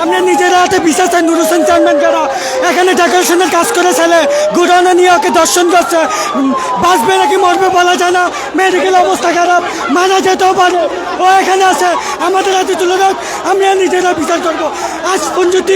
আমরা নিজের হাতে বিচার চাই। নুর হোসেন চেয়ারম্যান যারা এখানে ডেকোরেশনের কাজ করে ছেলে গুডাউনে নিয়ে ওকে দর্শন করছে, বাঁচবে নাকি মরবে বলা যায় না, মেডিকেল অবস্থা খারাপ, মারা যেতেও পারে। ও এখানে আছে, আমাদের হাতে তুলে রাখ, আমরা নিজেরা বিচার করবো। আজ পর্যন্ত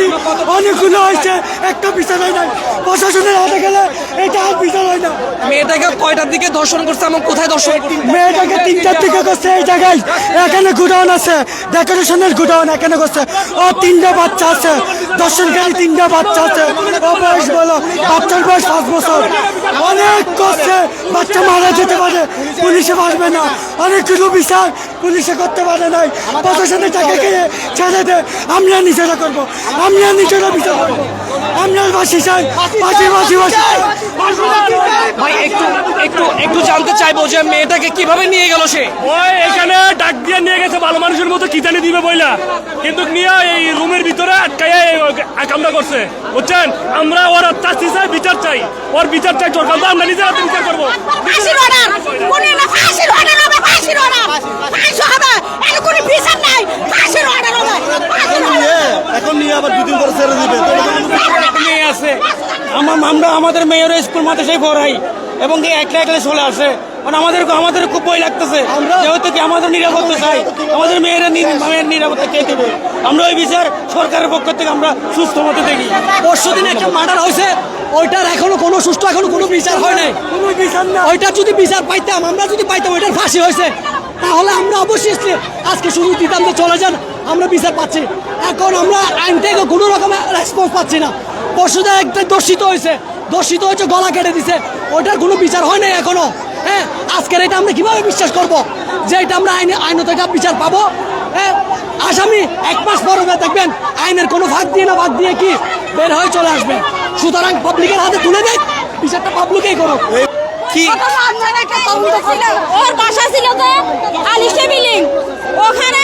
অনেকগুলো হয়েছে, একটা বিচার হয় নাই। প্রশাসনের হাতে গেলে এটা আর বিচার হয় না। মেয়েটাকে কয়টার দিকে ধর্ষণ করছে এবং কোথায় ধর্ষণ করছে? মেয়েটাকে 3টার দিকে করছে এই জায়গায়। এখানে গুডাউন আছে, ডেকোরেশনের গুডাউন এখানে করছে। ও 3টা বাচ্চা আছে, দর্শনকারী 3টা বাচ্চা আছে। ও বয়স বলো, বাচ্চার বয়স 5 বছর। অনেক করছে, বাচ্চা মারা যেতে পারে, পুলিশে পারবে না। অনেকগুলো বিচার পুলিশে করতে পারে নাই, প্রশাসনের টাকা খেয়ে ছেড়ে দে। আমরা নিজেরা করবো, আমরা নিজেরা বিচার করবো। আমরা বাসি চাই, বাসি বাসি বাসি। ভাই একটু একটু একটু জানতে চাইবো যে মেয়েটাকে কিভাবে নিয়ে গেল সে? ওই এখানে ডাক দিয়ে নিয়ে গেছে ভালো মানুষের মতো কি জানি দিবে বইলা, কিন্তু নিয়ে এই রুমের ভিতরে আটকাইয়া কামটা করছে, বুঝছেন? আমরা ওর চাচ্ছি চাই, বিচার চাই, ওর বিচার চাই সরকার, তো আমরা নিজের হাতে বিচার করবো। ফাঁসির অর্ডার, কোনে না ফাঁসির অর্ডার হবে, ফাঁসির অর্ডার, ফাঁসি হবে, এর কোনো বিচার নাই, ফাঁসির অর্ডার হবে, ফাঁসির অর্ডার। এখন নিয়ে আবার 2 দিন পরে ছেড়ে দিবে। মেয়ে আছে, আমরা আমাদের মেয়ের স্কুল মাদ্রাসায় পড়াই এবং একলা একলা চলে আসে। মানে আমাদের খুব ভয় লাগতেছে, যেহেতু কি আমাদের নিরাপত্তা চাই, আমাদের মেয়ের নিরাপত্তা কে দেবে? আমরা ওই বিচার সরকারের পক্ষ থেকে আমরা সুস্থ মতো দেখি। পরশুদিন একটা মার্ডার হয়েছে, ওইটার এখনো কোনো সুষ্ঠু এখনো কোনো বিচার হয় নাই। কোনো বিচার না। ওইটার যদি বিচার পাইতাম, আমরা যদি পাইতাম ওইটার ফাঁসি হয়েছে, তাহলে আমরা অবশ্যই আজকে শুরু দিতাম যে চলে যান, আমরা বিচার পাচ্ছি। এখন আমরা আইন থেকে কোনো রকমের রেসপন্স পাচ্ছি না। পরশুদিন একটা দর্শিত হয়েছে, গলা কেটে দিছে, ওইটার কোনো বিচার হয় নাই এখনো। হ্যাঁ, আজকের এটা আমরা কিভাবে বিশ্বাস করব যে এটা আমরা আইনত একটা বিচার পাবো? হ্যাঁ, আসামি 1 মাস পর হবে, দেখবেন আইনের কোনো ভাগ দিয়ে না, ভাগ দিয়ে কি বের হয়ে চলে আসবে। সুতরাং পাবলিকের হাতে তুলে দেয়, বিচারটা পাবলিকেই করো। কি ওর বাসা ছিল তো আলিশা বিল্ডিং, ওখানে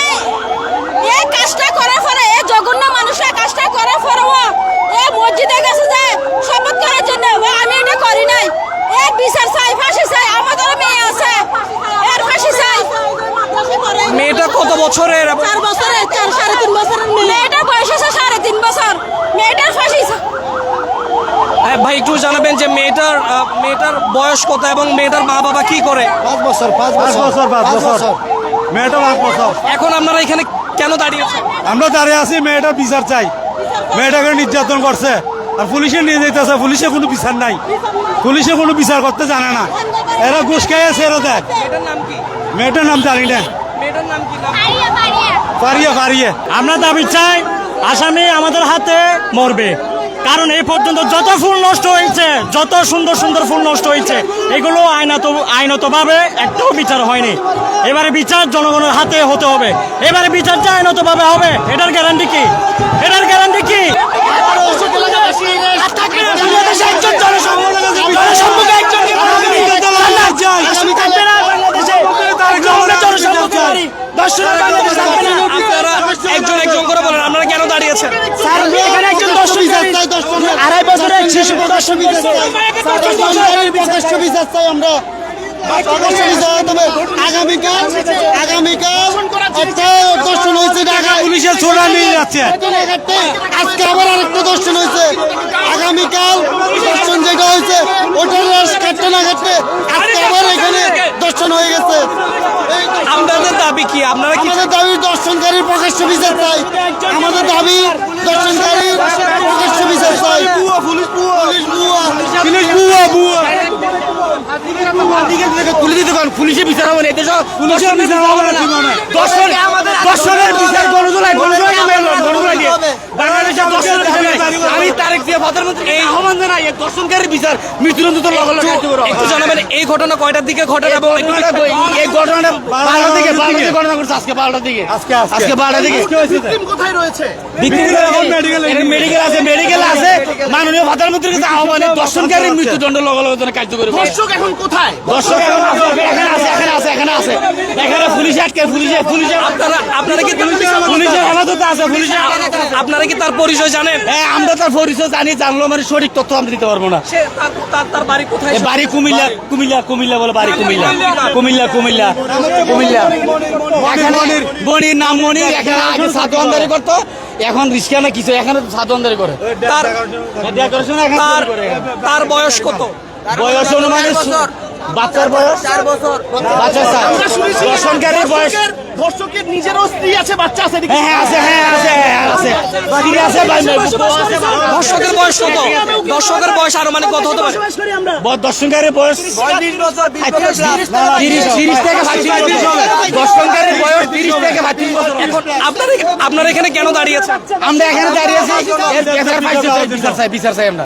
এই কাজটা করার পরে, এই জঘন্য মানুষরা কাজটা করার পরে ও এই মসজিদে গেছে যে শপথ করার জন্য, আমি এটা করি নাই। এর বিচার চাই, ফাঁসি চাই, আমাদের মেয়ে আছে, এর ফাঁসি চাই। মেয়েটা কত বছরের? 4 বছরের, 4.5 বছরের মেয়েটার বয়স আছে 3.5 বছর, মেয়েটার ফাঁসি চাই। ভাই একটু জানাবেন যে মেয়েটার বয়স কত এবং মেয়েটার মা বাবা কি করে? 5 বছর 5 বছর মেয়েটা 5 বছর। এখন আপনারা এখানে কেন দাঁড়িয়েছেন? আমরা দাঁড়িয়ে আছি, মেয়েটার বিচার চাই। মেয়েটাকে নির্যাতন করছে আর পুলিশে নিয়ে যেতেছে, পুলিশে কোনো বিচার নাই, পুলিশে কোনো বিচার করতে জানে না। এরা ঘুষ খেয়েছে, এরা দেখ। মেয়েটার নাম কি? মেয়েটার নাম জানি না, মেয়েটার নাম কি? নাম পারিয়ে। আমরা দাবি চাই, আসামি আমাদের হাতে মরবে, কারণ এই পর্যন্ত যত ফুল নষ্ট হয়েছে, যত সুন্দর সুন্দর ফুল নষ্ট হয়েছে, এগুলো আইনতভাবে একটাও বিচার হয়নি। এবারে বিচার জনগণের হাতে হতে হবে, এবারে বিচার যে আইনতভাবে হবে, এটার গ্যারান্টি কি? আপনারা একজন একজন করে বলেন, আপনারা কেন দাঁড়িয়েছেন? আড়াই বছরের শিশু প্রদর্শন বিচার চাই আমরা। আগামীকাল একটা দর্শন হয়েছে, ঢাকা পুলিশের ছোড়া নিয়ে যাচ্ছে। আজকে আবার আরেকটা দর্শন হয়েছে। আগামীকাল দর্শন যেটা হয়েছে ওটার কাটতে না কাটতে আজকে আবার এখানে দর্শন হয়ে গেছে। আপনাদের দাবি কি? আপনারা কি? আমাদের দাবি দর্শনকারীর প্রকাশ্য বিচার চাই। আমাদের দাবি দর্শনকারীর প্রকাশ্য বিচার চাই। পুলিশ পুলিশের বিচার হবে না, পুলিশের বিচার হবে না। দর্শনের বিচার আমি তারিখ দিয়ে প্রধানমন্ত্রী এই আহ্বান জানাই, দর্শনকারীর বিচার মৃত্যুদণ্ড একটু জানাবেন এই ঘটনা কয়টার দিকে ঘটে এবং এই ঘটনাটা 12টার দিকে ঘটনা করছে। আজকে 12টার দিকে আজকে 12টার দিকে কোথায় রয়েছে? মেডিকেল আছে। মাননীয় প্রধানমন্ত্রীর কাছে আহ্বানে দর্শনকারীর মৃত্যুদণ্ড লগানোর কার্যকরী। দর্শক এখন কোথায়? দর্শক এখানে আছে এখানে পুলিশ আটকে, পুলিশের আপনারা কি পুলিশের হেফাজতে আছে, আপনারা কি তার পরিচয় জানেন? হ্যাঁ, আমরা তার পরিচয় জানি, জানলেও মানে সঠিক তথ্য আমরা দিতে পারবো না। সে তার বাড়ি কোথায়? বাড়ি কুমিল্লা বলে বাড়ি কুমিল্লা। এখানে বনির নাম মনির, এখানে আগে সাধু আন্দারি করতো, এখন রিস্কা না কিছু, এখানে সাধু আন্দারি করে। তার বয়স কত? বয়স অনুমানে বাচ্চার বয়স 4 বছর। বাচ্চা দর্শনকারীর বয়স, দর্শকের নিজেরও স্ত্রী আছে, বাচ্চা আছে। হ্যাঁ আছে। দর্শকের বয়স কত? দর্শকের বয়স আরো মানে কত হতে পারে? দর্শনকারীর বয়স 30 থেকে 35 বছর। দর্শনকারীর বয়স 30 থেকে 35 বছর। আপনারা এখানে কেন দাঁড়িয়েছেন? আমরা এখানে দাঁড়িয়ে আছি বিচার চাই আমরা।